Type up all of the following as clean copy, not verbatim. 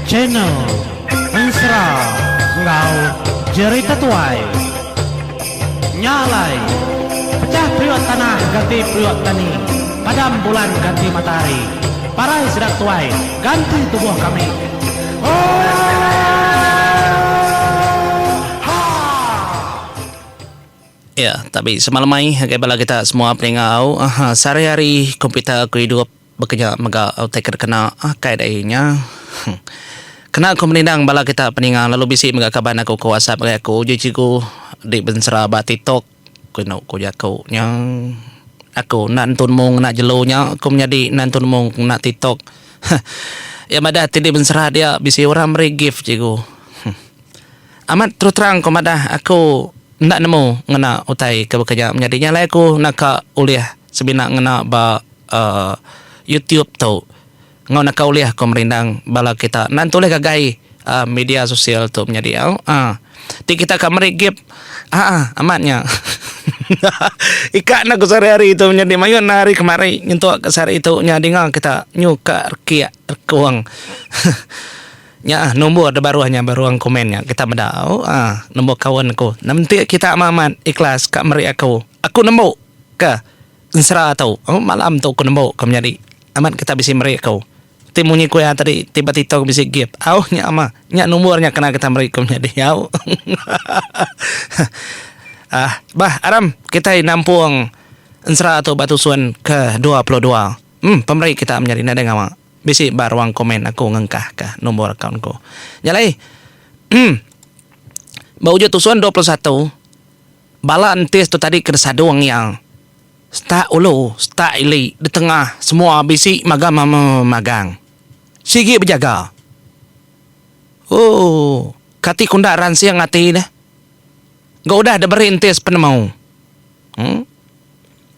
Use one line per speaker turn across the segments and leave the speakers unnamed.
channel Mesra Ngau Cerita Tuai Nyalai Pecah priok tanah ganti priok tani, padam bulan ganti matahari, parai sedak tuai ganti tubuh kami.
Ya, tapi semalam mai bala kita semua peringau sehari-hari komputer aku hidup bekerja mega take kena kaidahnya. Kena aku menindang bala kita peningang lalu bisi mega kaban aku ke WhatsApp aku jijiku di bensera ba TikTok kena aku jako yang aku nantun mong nak jelonya aku menjadi nantun mong nak TikTok. Ya madah tadi bensera dia bisi orang beri gift jiku. Amat terus terang ko madah aku nak nemu ngena utai ke bekerja menjadinya lah aku nak ka uliah sebina ngena ba YouTube tu ngau nak ka uliah ko merindang bala kita nan toleh kagai media sosial tu menjadi ti kita ka meri gift amatnya ikat nak sehari-hari itu menjadi mayun hari kemari nyentuh ke sehari itu nyadi ngau kita nyuka kia kuang. Ya, nombor ada baruannya baruang komennya kita mendau nombor kawan aku nanti kita amat ikhlas kak meri aku nombor ke insra atau malam tu aku nombor kau menjadi amat kita bisa meri aku timunyi ku yang tadi tiba-tiba bisa gift nya ama nya nomornya kena kita meri kau menjadi bah aram kita nampung insra atau batu suan ke 22 pemberi kita menjadi nada ngama bisi baruang komen aku ngengkah ke nomor akaunku. Nyalai. Bau je tusuan 21. Bala entis tu tadi kersadung yang sta ulu, sta ili di tengah semua bisi magang. Sigi berjaga. Oh, kati kundaran siang ati dah. Gak udah ada berintis penemu.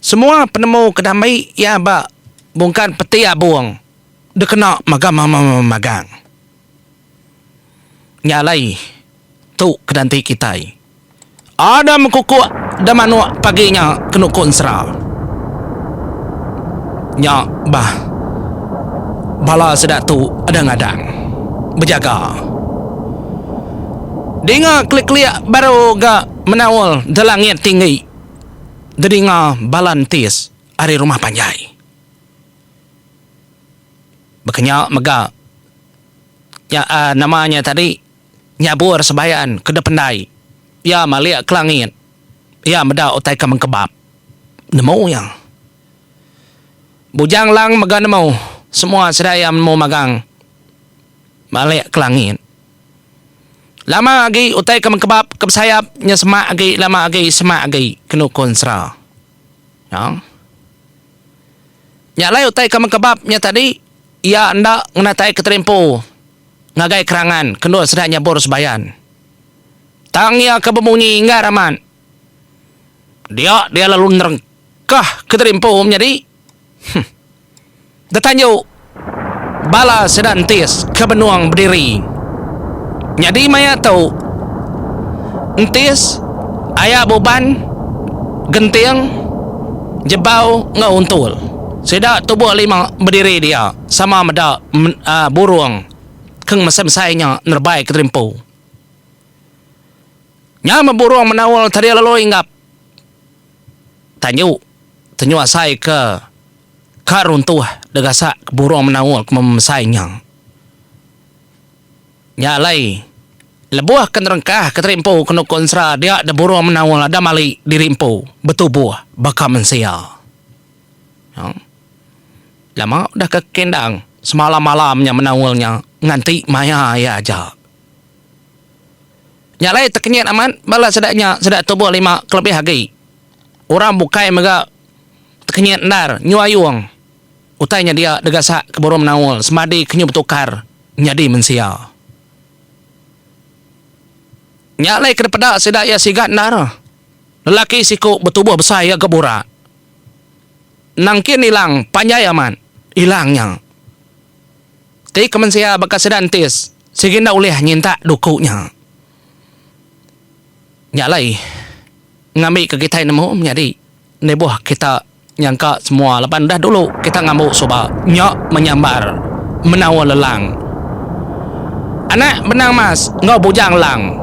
Semua penemu kedamai ya ba bungkan peti ya buang. Dia kena magang. Nyalai tu kedanti kita. Ada mekuku ada manu paginya kena konsra. Nya bah bala sedak tu ada ngadang berjaga. Dengar klik-klik baru gak menawal delangit tinggi. Dengar balantis hari rumah panjai. Bekenya mega ya namanya tadi nyabur sebayan ke dependai ya maliak kelangit ya meda otai kamang kebab nemu yang bujang lang mega nemu semua sedaya mau magang maliak kelangit lama lagi otai kamang kebab ke sayap nya semak lagi lama lagi semak lagi kenu konsra ya nyalai otai kamang kebab nya tadi ia anda ngenatai keterimpu ngagai kerangan kendua sedanya boros bayan tang ia kebemunyi ngaraman dia lalu nerengkah keterimpu menjadi datanyo bala sedantis kebenuang berdiri jadi maya tahu entis ayah beban genting jebau ngauntul sedak tubuh lima berdiri dia sama meda burung keng mesem-mesainya nerbai keterimpu nyama burung menawal tadi lalu inggap tanyu asai ke karuntuh degasa burung menawal ke memesainya nyalai lebuah kenerengkah keterimpu kena konsra dia ada burung menawal ada mali dirimpu betubuh bakal mensia lama udah ke kendang semalam-malamnya menawalnya nganti maya ya aja nyalai tekenyat aman bala sedaknya sedak tubuh lima kelebih hagi orang bukai mega tekenyat ndar nyuayuang utainya dia degasa keburu menawal semadi kenyu betukar nyadi mensia nyalai ke depada sedak ya sigat ndar lelaki siku betubuh besar ya kebura nangkin hilang panjai aman hilangnya ti kemensia bekas sedantis seginda ulih nyinta dukunya nyalai ngambil ke kita nemu menjadi nebuh kita nyangka semua lepas dah dulu kita ngamuk soba nyak menyambar menawal lelang Anak benang mas, ngau bujang lang.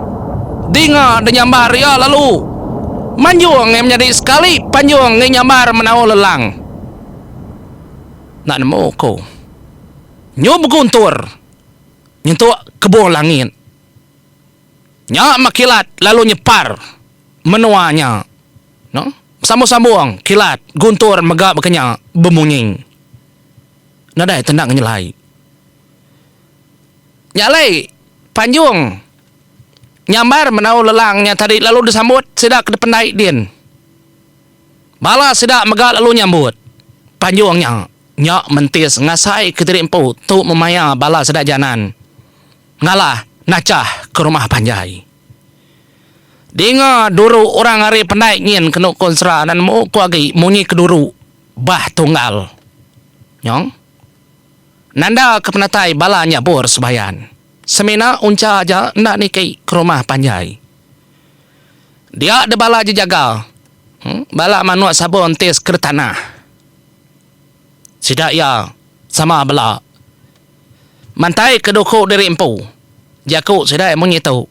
Dinga de nyambar ya lalu. Manjuang yang menjadi sekali panjuang ngi nyambar menau lelang. Nak nemu ko. Nyo beguntur. Nyentuk kebun langit. Nya makilat lalu nyepar menuanya. No? Sambung-sambung kilat guntur megak bekenya bemunying. Nadai tenang nyelai. Nyalai panjung nyambar menau lelangnya tadi lalu disambut sedak ke depan naik din. Bala sedak megak lalu nyambut. Panjungnya nyak mentis ngasai ke diri empu tu memaya bala sedak janan. Ngalah nacah ke rumah panjai. Dengar duru orang hari pendai ngin kena konsra dan mau kuagi munyi keduru bah tunggal. Nyong nanda ke penatai bala nyabur sebayan. Semina unca aja nak nikah ke rumah panjai. Dia ada bala aja jaga. Bala manuak sabun tes ke tanah. Sidak ya sama bala. Mantai kedoko dari empu. Jaku sidak munyi tu.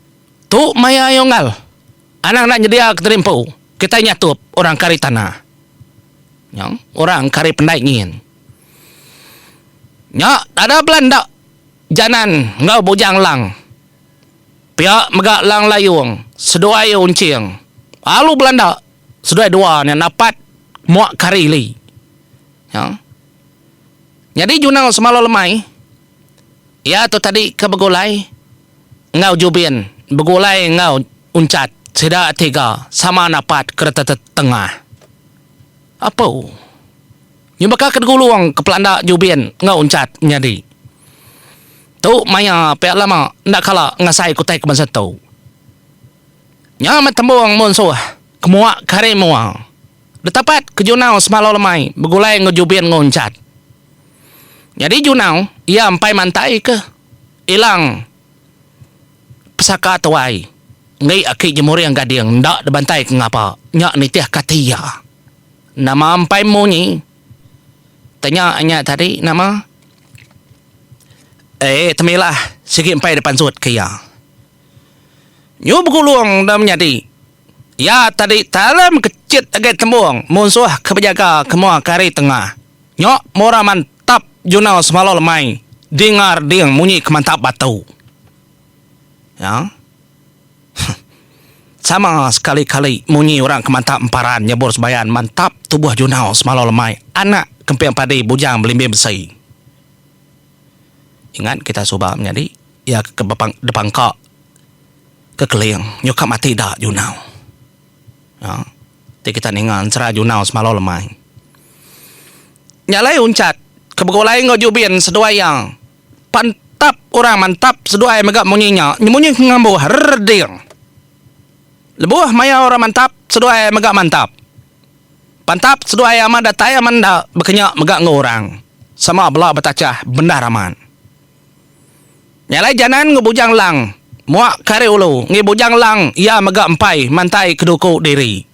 Tu maya yongal. Anak nak nyedia ke terimpu. Kita nyatup orang kari tanah. Yang orang kari pendai ngin. Nyak ada Belanda. Janan ngau bujang lang. Pihak megak lang layung. Seduai uncing. Alu Belanda. Seduai dua yang dapat muak kari li. Ya. Jadi junang semalam lemai. Ya tu tadi ke begulai. Ngau jubin. Begulai ngau uncat. Sedak tiga sama napat kereta tengah. Apa? Nyumbaka ke guluang ke pelanda jubin ngau uncat nyadi. Tu maya pihak lama nak kala ngasai kutai ke masa tu. Nyamat tembuang monsuh kemuak kare muang. Detapat ke junau semalau lemai begulai ngejubin nguncat. Jadi junau ia ampai mantai ke ilang pesaka tuai. Ngai akik jemur yang gading ndak dibantai ke ngapa nyak ni tiah katia nama ampai munyi tanya anya tadi nama temilah sikit ampai depan sud kaya nyu begulung dah menyadi ya tadi talam kecit agak tembung musuh kepenjaga kemua kari tengah nyok mora mantap junau semalau lemai dengar ding munyi kemantap batu ya. Sama sekali-kali munyi orang kemantap emparan nyabur sebayan mantap tubuh junau semalau lemai anak kempiang padi bujang belimbing besi. Ingat kita subah menjadi ya ke depan kak ke keling nyokap mati dah junau. Ya. Kita ningan cerah junau semalau lemai. Nyalai uncat kebegolai ngojubin seduai yang pantap orang mantap seduai megak munyinya munyi ngambu herding. Lebuh maya orang mantap seduai megak mantap. Pantap seduai aman datai aman dak berkenyak megak ngorang. Sama belak betacah benda raman. Nyalai janan ngebujang lang. Muak kare ulu ngebujang lang ia megak empai mantai keduku diri.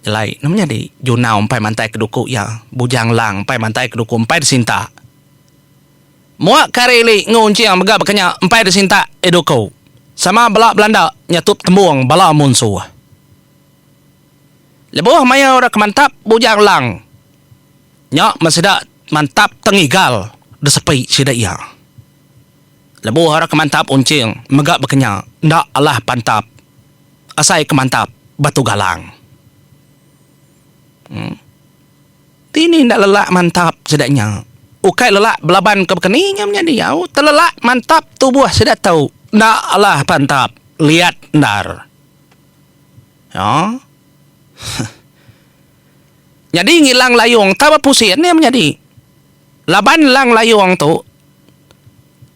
Jelai namanya di junau empai mantai keduku ya. Bujang lang empai mantai keduku empai disinta. Muak kare li ngunci yang megak berkenyak empai disinta eduku. Sama belak Belanda nyatup tembuang bala munsuh. Lebuh maya orang kemantap bujang lang. Nyak masida mantap tengigal desepi sida ia. Lebuh orang kemantap uncing megak bekenya ndak Allah pantap. Asai kemantap batu galang. Tini ndak lelak mantap sedaknya. Ukai lelak belaban ke bekeninya menjadi yau telelak mantap tubuh sedak tahu. Ndak Allah pantap lihat ndar. Ya. Jadi ngilang layung tawa pusing ni menjadi. Laban lang layung tu.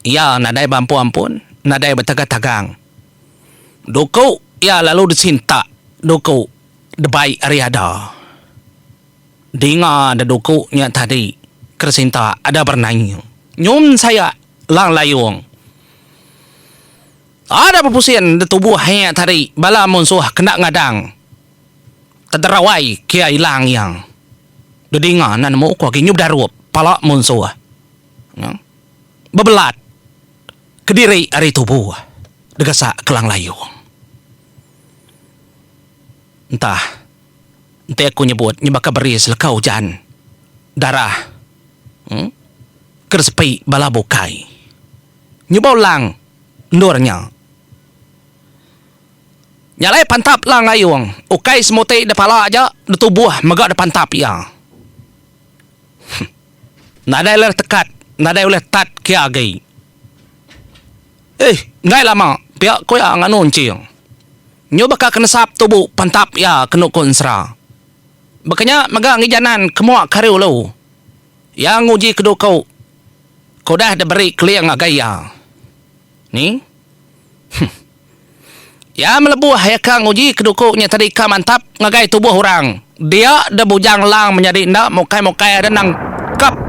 Ya nadai bampu ampun, nadai bertagang-tagang. Duku ya lalu disinta. Duku debai ariada. Dengar ada duku nya tadi kersinta ada bernyanyi. Nyum saya lang layung. Ada pepusian di tubuh hanya tadi bala munsuh kena ngadang. Tederawai kia hilang yang. Dedinga nan mo ko ginyub darup pala munsuh. Ya. bebelat kediri ari tubuh degasa kelang layung. Entah aku nyebut nyebaka beri selekau jan darah kersepi bala bukai nyebau lang ndurnya nyalai pantap lang layung ukai semote de pala aja de tubuh megak de pantap ya. Nadai ler tekat nadai oleh tat kia gai ngai lama pihak koya nganon ciong nyo baka kena sap tubuh pantap ya kena konsra bakanya maga ngijanan kemua kariu lo yang nguji kedo kau dah ada beri kliang agaya ni ya melebuh ya kang nguji kedo kau nya tadi ka mantap ngagai tubuh orang dia da bujang lang menjadi ndak mokai ada nang kap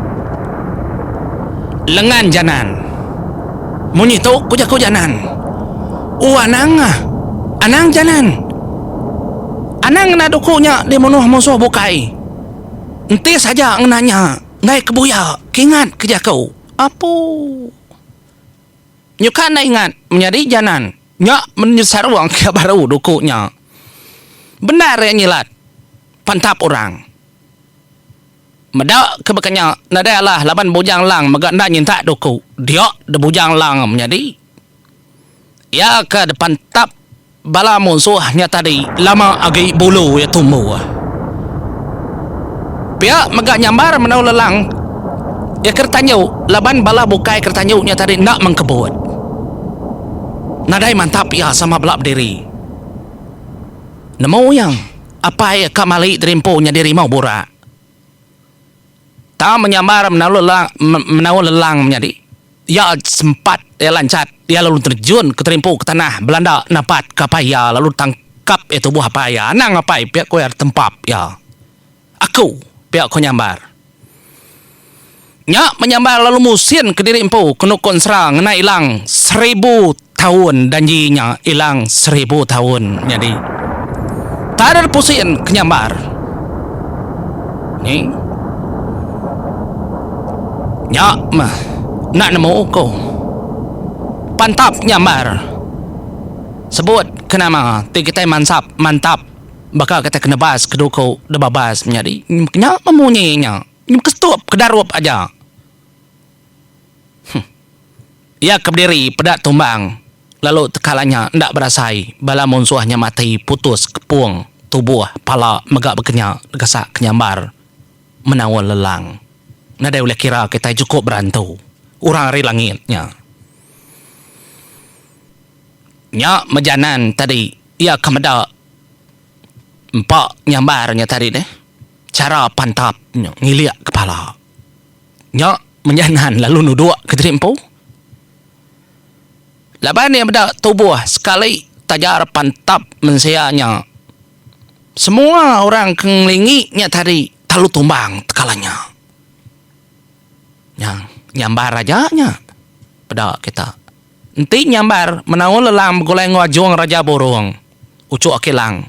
lengan janan munyi tu kuja janan anang janan anang na dukunya di menuh musuh bukai enti saja nanya ngai kebuya kingat kerja kau apa nyukan na ingat menjadi janan nyak menyesar uang kia baru dukunya benar ya nyilat pantap orang medak kebekanya nada lah laban bujang lang megak nda nyinta duku dia de bujang lang menjadi ya ke depan tap bala musuhnya tadi lama agi bulu ya tumbuh pihak megak nyambar menau lelang ya kertanyu laban bala bukai kertanyunya tadi nak mengkebut nadai mantap ya sama belak berdiri nemu yang apa ya kamali terimpunya diri mau borak tak menyambar menau lelang menjadi ya sempat ya lancat dia lalu terjun ke terimpu ke tanah Belanda napat kapaya lalu tangkap itu buah paya nang ngapai pihak ko tempap ya aku pihak ko nyambar nya menyambar lalu musin ke diri empu kenukon serang ngena ilang 1000 tahun danjinya ilang 1000 tahun jadi tak ada pusin kenyambar ni nya mah nak nemu ko pantap nyambar sebut kenama kita mantap bakal kita kena bas kedoko de babas menjadi nya memunyinya nyum kestup kedarup aja ia keberdiri pedak tumbang lalu tekalanya ndak berasai bala munsuhnya mati putus kepung tubuh pala megak bekenya gasak kenyambar menawal lelang nadai oleh kira kita cukup berantu orang hari langitnya nya mejanan tadi ia kemeda empak nyambarnya tadi deh cara pantap ngiliak kepala nya menjanan lalu nuduk ke terimpu laban yang beda tubuh sekali tajar pantap mensianya semua orang kengelinginya tadi talu tumbang tekalanya yang nyambar rajanya pada kita enti nyambar menawul lelang goleng wajong raja borong ucuk akilang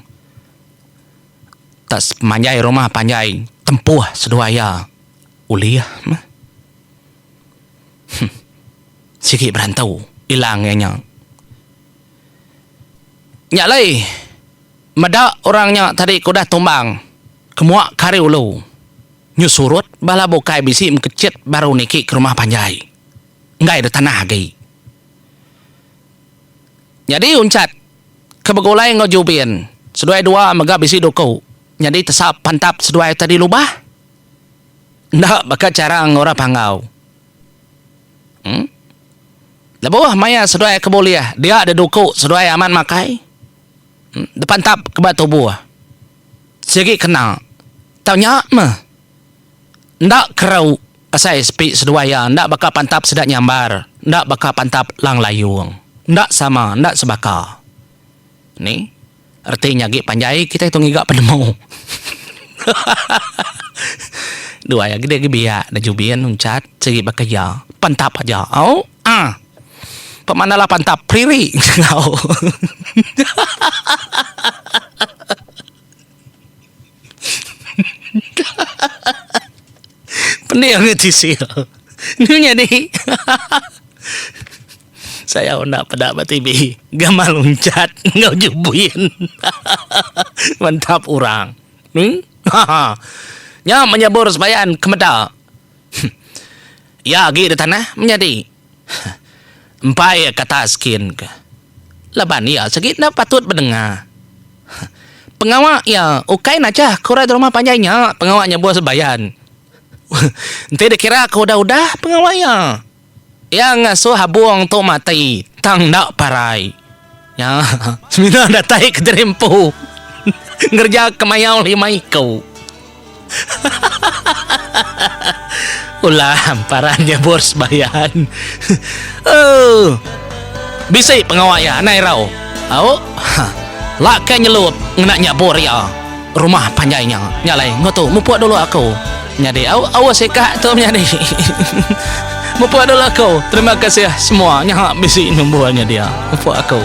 tas manjai rumah panjai tempuh seduaya uliah sikit berantau hilang nya nyalai medak orangnya tadi kuda tumbang kemuak kari ulu nyusurut bala bokai bisi mekecit baru niki ke rumah panjai ngai ada tanah gai jadi uncat kebegolai ngojubin seduai dua mega bisi doko jadi tesap pantap seduai tadi lubah ndak baka cara ngora pangau lebuh maya seduai keboliah dia ada doko seduai aman makai depan tap kebat tubuh segi kenal taunya mah ndak kerau asai sepi seduaya ndak baka pantap sedak nyambar ndak baka pantap lang layung ndak sama ndak sebaka ni artinya gi panjai kita itu ngigak penemu dua ya gede biak dan jubian uncat segi baka ya pantap aja pemanalah pantap priri kau Pening ngerti sih. Nunya di. Saya nak pada TV. Gamal loncat ngau jubuin. Mantap orang. Nya menyabur sebayan kemeda. Ya gi di tanah menjadi. Empai kata skin ke. Laban ya segit na patut mendengar. Pengawak ya, ukai aja. Kura di rumah panjangnya. Pengawaknya buat sebayan. Nanti dikira kau udah pengawak ya. Yang ngasuh habuang tu mati. Tang nak parai. Ya, semina datai ke terempu. Ngerja kemayau 5 ikau. Ulah parannya bos bayan. Bisa pengawak ya, naik rau. Au, lak kan nyelup ngenaknya bor ya. Rumah panjangnya. Nyalai, ngotu, mupuak dulu aku. Nyadi, awas sekak tu nyadi. Mupuak dulu aku. Terima kasih semua. Yang bisa numbuhannya dia. Mupuak aku.